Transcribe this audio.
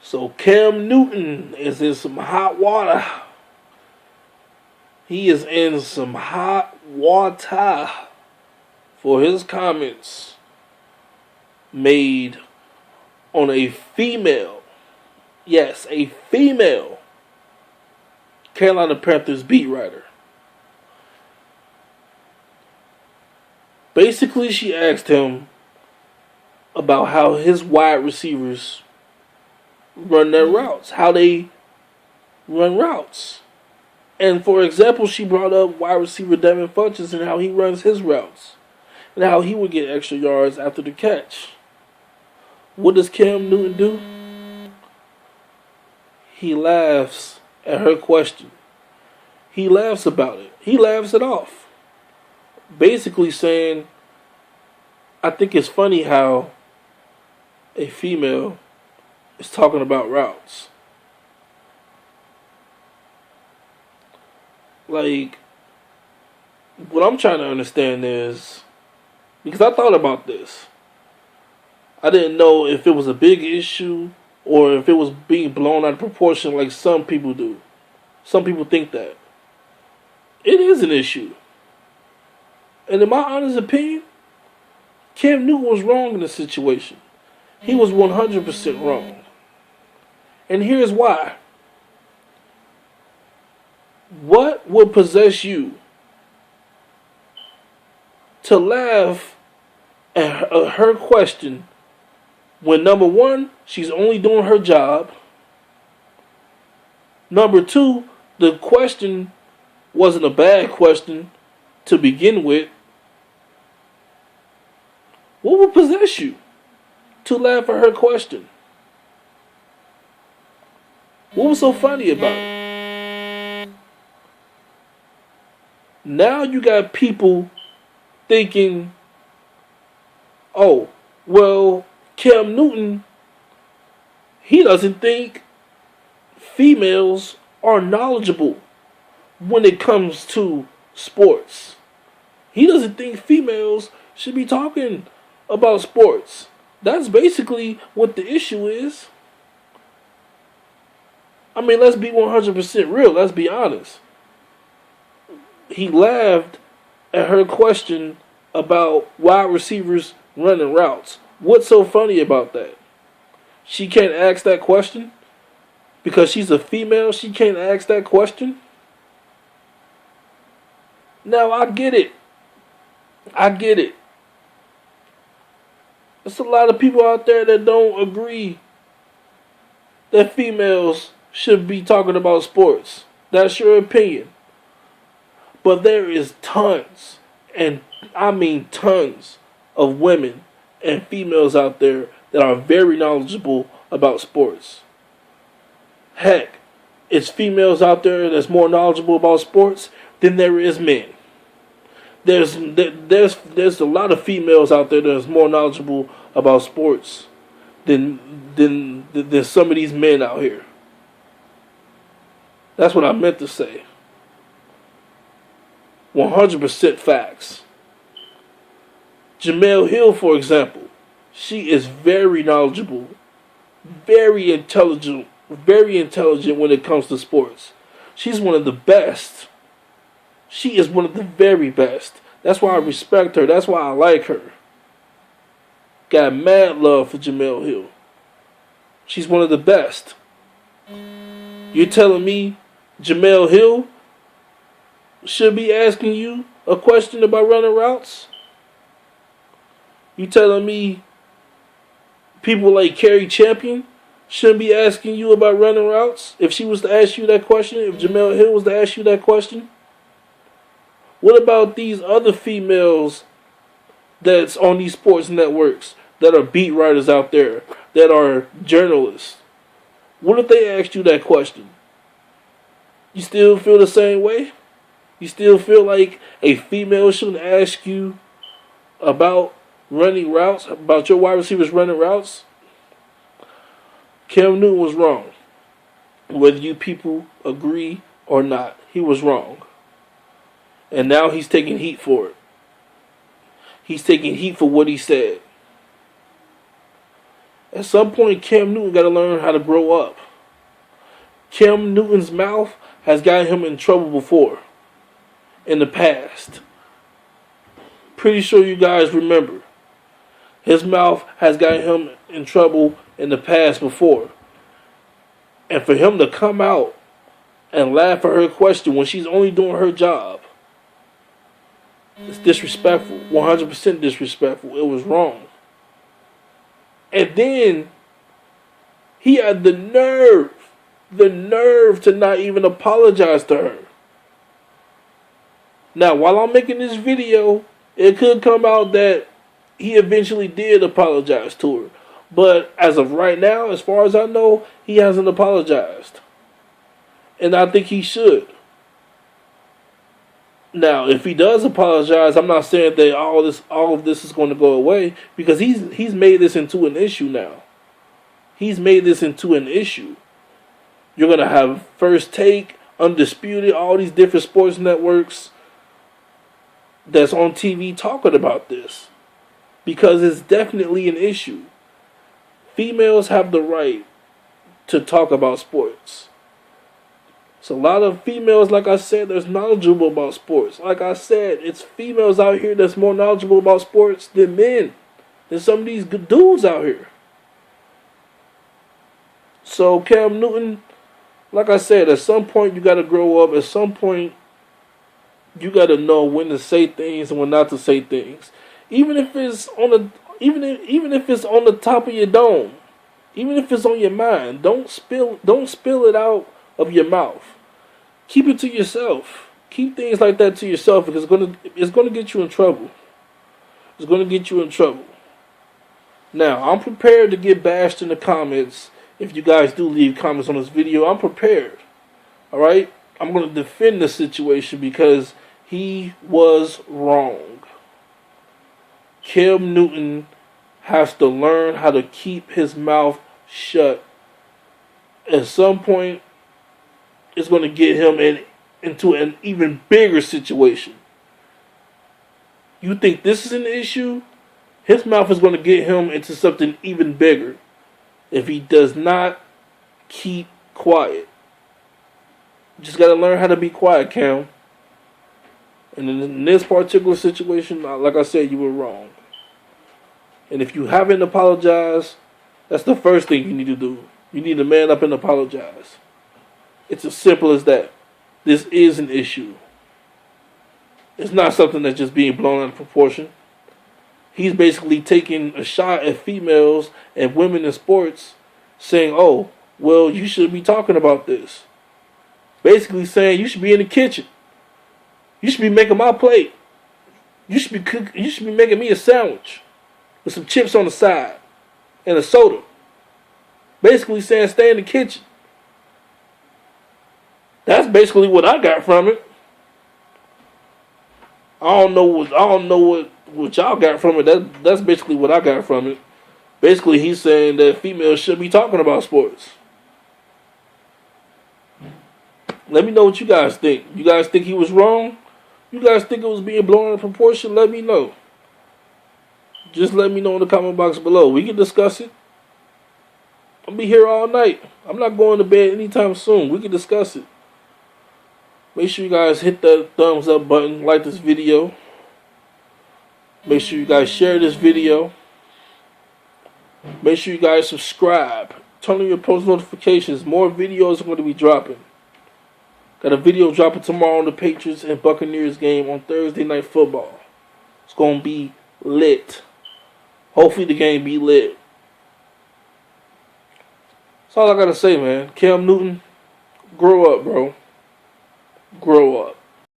So Cam Newton is in some hot water. He is in some hot water for his comments made on a female, yes, a female Carolina Panthers beat writer. Basically, she asked him about how his wide receivers run their routes, how they run routes. And for example, she brought up wide receiver Devin Funchess and how he runs his routes and how he would get extra yards after the catch. What does Cam Newton do? He laughs at her question. He laughs about it. He laughs it off. Basically saying, I think it's funny how a female is talking about routes. Like, what I'm trying to understand is, because I thought about this, I didn't know if it was a big issue or if it was being blown out of proportion like some people do. Some people think that. It is an issue. And in my honest opinion, Cam Newton was wrong in this situation. He was 100% wrong. And here's why. What would possess you to laugh at her question when, number one, she's only doing her job? Number two, the question wasn't a bad question to begin with. What would possess you to laugh at her question? What was so funny about it? Now you got people thinking, oh, well, Cam Newton, he doesn't think females are knowledgeable when it comes to sports. He doesn't think females should be talking about sports. That's basically what the issue is. I mean, let's be 100% real. Let's be honest. He laughed at her question about wide receivers running routes. What's so funny about that? She can't ask that question? Because she's a female, she can't ask that question? Now, I get it. I get it. There's a lot of people out there that don't agree that females should be talking about sports. That's your opinion. But there is tons, and I mean tons, of women and females out there that are very knowledgeable about sports. Heck, it's females out there that's more knowledgeable about sports than there is men. There's a lot of females out there that's more knowledgeable about sports than some of these men out here. That's what I meant to say. 100% facts. Jemele Hill, for example, she is very knowledgeable, very intelligent when it comes to sports. She's one of the best. She is one of the very best. That's why I respect her. That's why I like her. Got mad love for Jemele Hill. She's one of the best. You're telling me Jemele Hill should be asking you a question about running routes? You telling me people like Carrie Champion shouldn't be asking you about running routes? If she was to ask you that question, if Jemele Hill was to ask you that question? What about these other females that's on these sports networks that are beat writers out there, that are journalists? What if they asked you that question? You still feel the same way? You still feel like a female shouldn't ask you about running routes, about your wide receivers running routes? Cam Newton was wrong. Whether you people agree or not, he was wrong. And now he's taking heat for it. He's taking heat for what he said. At some point, Cam Newton got to learn how to grow up. Cam Newton's mouth has gotten him in trouble before, in the past. Pretty sure you guys remember. His mouth has gotten him in trouble in the past before. And for him to come out and laugh at her question when she's only doing her job, it's disrespectful. 100% disrespectful. It was wrong. And then he had the nerve to not even apologize to her. Now, while I'm making this video, it could come out that he eventually did apologize to her. But as of right now, as far as I know, he hasn't apologized. And I think he should. Now, if he does apologize, I'm not saying that all of this is going to go away, because he's made this into an issue now. He's made this into an issue. You're going to have First Take, Undisputed, all these different sports networks that's on TV talking about this, because it's definitely an issue. Females have the right to talk about sports. So a lot of females, like I said, that's knowledgeable about sports. Like I said, it's females out here that's more knowledgeable about sports than men. Than some of these good dudes out here. So Cam Newton, like I said, at some point you got to grow up. At some point you got to know when to say things and when not to say things. Even if it's on the if it's on the top of your dome, even if it's on your mind, don't spill it out of your mouth. Keep it to yourself. Keep things like that to yourself, because it's gonna get you in trouble. It's gonna get you in trouble. Now, I'm prepared to get bashed in the comments. If you guys do leave comments on this video, I'm prepared. Alright? I'm gonna defend the situation because he was wrong. Cam Newton has to learn how to keep his mouth shut. At some point, it's going to get him into an even bigger situation. You think this is an issue? His mouth is going to get him into something even bigger if he does not keep quiet. You just got to learn how to be quiet, Cam. And in this particular situation, like I said, you were wrong. And if you haven't apologized, that's the first thing you need to do. You need to man up and apologize. It's as simple as that. This is an issue. It's not something that's just being blown out of proportion. He's basically taking a shot at females and women in sports, saying, oh, well, you should be talking about this. Basically saying you should be in the kitchen. You should be making my plate. You should be making me a sandwich with some chips on the side and a soda. Basically saying stay in the kitchen. That's basically what I got from it. I don't know what y'all got from it. That's basically what I got from it. Basically, he's saying that females should be talking about sports. Let me know what you guys think. You guys think he was wrong? You guys think it was being blown out of proportion? Let me know. Just let me know in the comment box below. We can discuss it. I'll be here all night. I'm not going to bed anytime soon. We can discuss it. Make sure you guys hit that thumbs up button. Like this video. Make sure you guys share this video. Make sure you guys subscribe. Turn on your post notifications. More videos are going to be dropping. Got a video dropping tomorrow on the Patriots and Buccaneers game on Thursday Night Football. It's going to be lit. Hopefully the game be lit. That's all I got to say, man. Cam Newton, grow up, bro. Grow up.